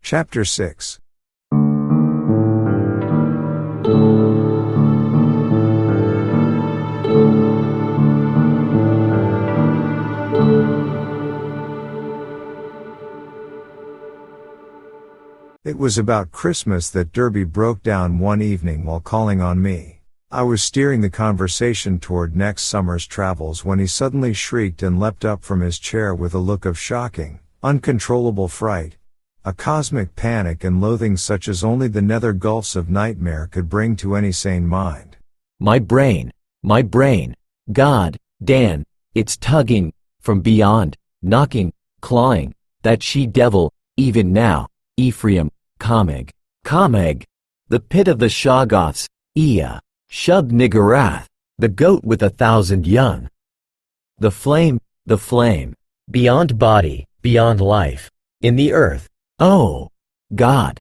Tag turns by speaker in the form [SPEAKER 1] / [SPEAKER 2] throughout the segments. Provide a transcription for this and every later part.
[SPEAKER 1] Chapter 6. It was about Christmas that Derby broke down one evening while calling on me. I was steering the conversation toward next summer's travels when he suddenly shrieked and leapt up from his chair with a look of shocking, uncontrollable fright, a cosmic panic and loathing such as only the nether gulfs of nightmare could bring to any sane mind.
[SPEAKER 2] My brain, God, Dan, it's tugging, from beyond, knocking, clawing, that she-devil, even now, Ephraim, Comeg, the pit of the Shoggoths, Ea, Shub-Niggurath, the goat with 1,000 young. The flame, beyond body, beyond life, in the earth, oh, God.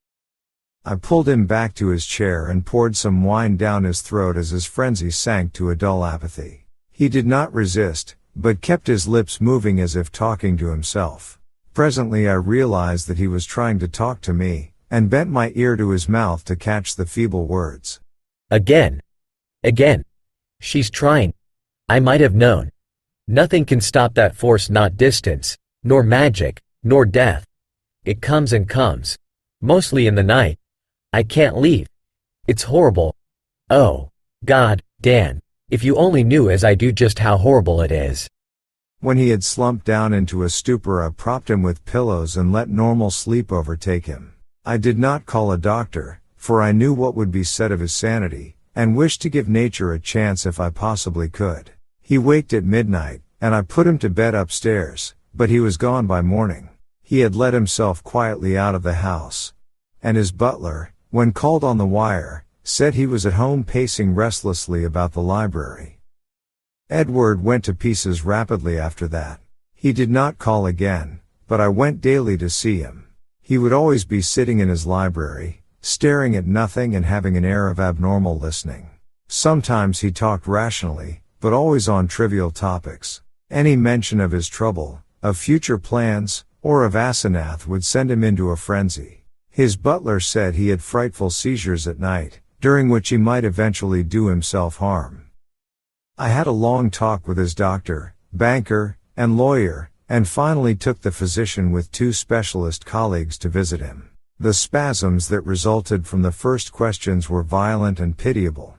[SPEAKER 1] I pulled him back to his chair and poured some wine down his throat as his frenzy sank to a dull apathy. He did not resist, but kept his lips moving as if talking to himself. Presently I realized that he was trying to talk to me, and bent my ear to his mouth to catch the feeble words.
[SPEAKER 2] Again. She's trying. I might have known. Nothing can stop that force, not distance, nor magic, nor death. It comes and comes. Mostly in the night. I can't leave. It's horrible. Oh, God, Dan, if you only knew as I do just how horrible it is.
[SPEAKER 1] When he had slumped down into a stupor, I propped him with pillows and let normal sleep overtake him. I did not call a doctor, for I knew what would be said of his sanity, and wished to give nature a chance if I possibly could. He waked at midnight, and I put him to bed upstairs, but he was gone by morning. He had let himself quietly out of the house, and his butler, when called on the wire, said he was at home pacing restlessly about the library. Edward went to pieces rapidly after that. He did not call again, but I went daily to see him. He would always be sitting in his library, staring at nothing and having an air of abnormal listening. Sometimes he talked rationally, but always on trivial topics. Any mention of his trouble, of future plans, or of Asenath would send him into a frenzy. His butler said he had frightful seizures at night, during which he might eventually do himself harm. I had a long talk with his doctor, banker, and lawyer, and finally took the physician with 2 specialist colleagues to visit him. The spasms that resulted from the first questions were violent and pitiable.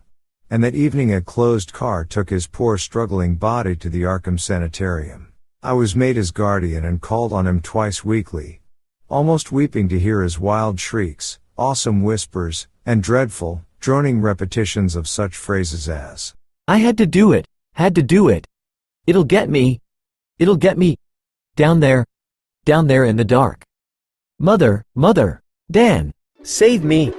[SPEAKER 1] And that evening a closed car took his poor struggling body to the Arkham Sanitarium. I was made his guardian and called on him twice weekly, almost weeping to hear his wild shrieks, awesome whispers, and dreadful, droning repetitions of such phrases as,
[SPEAKER 2] I had to do it. It'll get me. Down there in the dark. Mother, Dan, save me.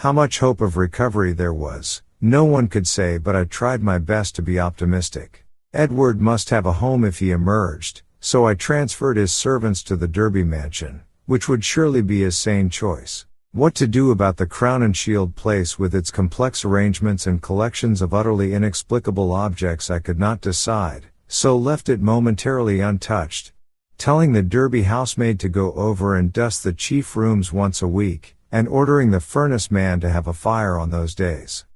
[SPEAKER 1] How much hope of recovery there was, no one could say, but I tried my best to be optimistic. Edward must have a home if he emerged, so I transferred his servants to the Derby mansion, which would surely be his sane choice. What to do about the Crown and Shield place with its complex arrangements and collections of utterly inexplicable objects I could not decide, so left it momentarily untouched, telling the Derby housemaid to go over and dust the chief rooms once a week, and ordering the furnace man to have a fire on those days.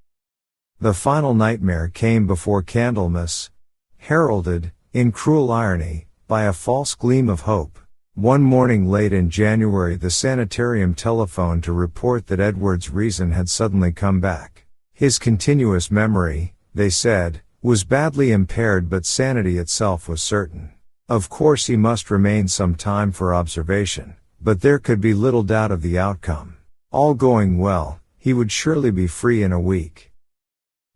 [SPEAKER 1] The final nightmare came before Candlemas, heralded, in cruel irony, by a false gleam of hope. One morning late in January the sanitarium telephoned to report that Edward's reason had suddenly come back. His continuous memory, they said, was badly impaired, but sanity itself was certain. Of course he must remain some time for observation, but there could be little doubt of the outcome. All going well, he would surely be free in a week.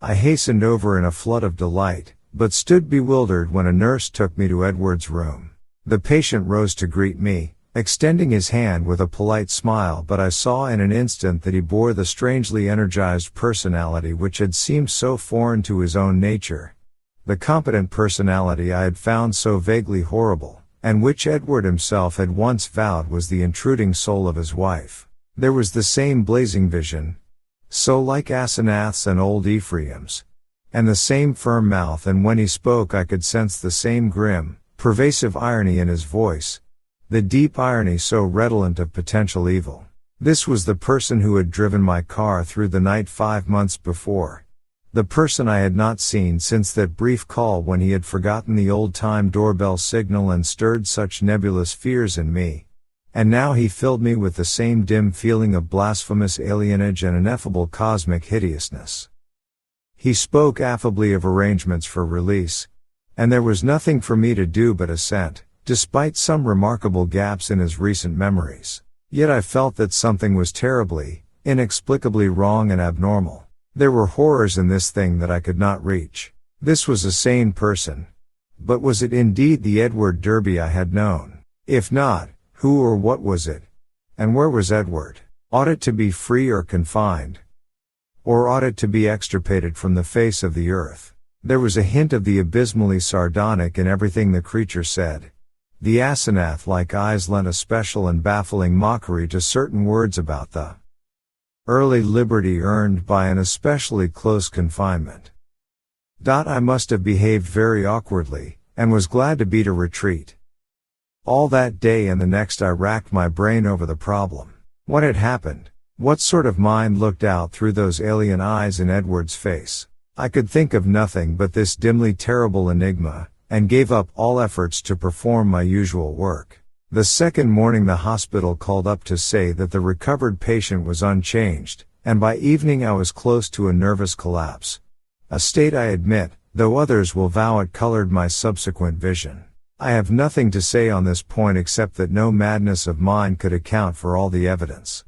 [SPEAKER 1] I hastened over in a flood of delight, but stood bewildered when a nurse took me to Edward's room. The patient rose to greet me, extending his hand with a polite smile, but I saw in an instant that he bore the strangely energized personality which had seemed so foreign to his own nature, the competent personality I had found so vaguely horrible, and which Edward himself had once vowed was the intruding soul of his wife. There was the same blazing vision, so like Asenath's and old Ephraim's, and the same firm mouth, and when he spoke I could sense the same grim, pervasive irony in his voice, the deep irony so redolent of potential evil. This was the person who had driven my car through the night 5 months before. The person I had not seen since that brief call when he had forgotten the old-time doorbell signal and stirred such nebulous fears in me. And now he filled me with the same dim feeling of blasphemous alienage and ineffable cosmic hideousness. He spoke affably of arrangements for release, and there was nothing for me to do but assent, despite some remarkable gaps in his recent memories. Yet I felt that something was terribly, inexplicably wrong and abnormal. There were horrors in this thing that I could not reach. This was a sane person. But was it indeed the Edward Derby I had known? If not, who or what was it? And where was Edward? Ought it to be free or confined? Or ought it to be extirpated from the face of the earth? There was a hint of the abysmally sardonic in everything the creature said. The Asenath-like eyes lent a special and baffling mockery to certain words about the early liberty earned by an especially close confinement. I must have behaved very awkwardly, and was glad to beat a retreat. All that day and the next I racked my brain over the problem. What had happened? What sort of mind looked out through those alien eyes in Edward's face? I could think of nothing but this dimly terrible enigma, and gave up all efforts to perform my usual work. The second morning the hospital called up to say that the recovered patient was unchanged, and by evening I was close to a nervous collapse. A state I admit, though others will vow it colored my subsequent vision. I have nothing to say on this point except that no madness of mine could account for all the evidence.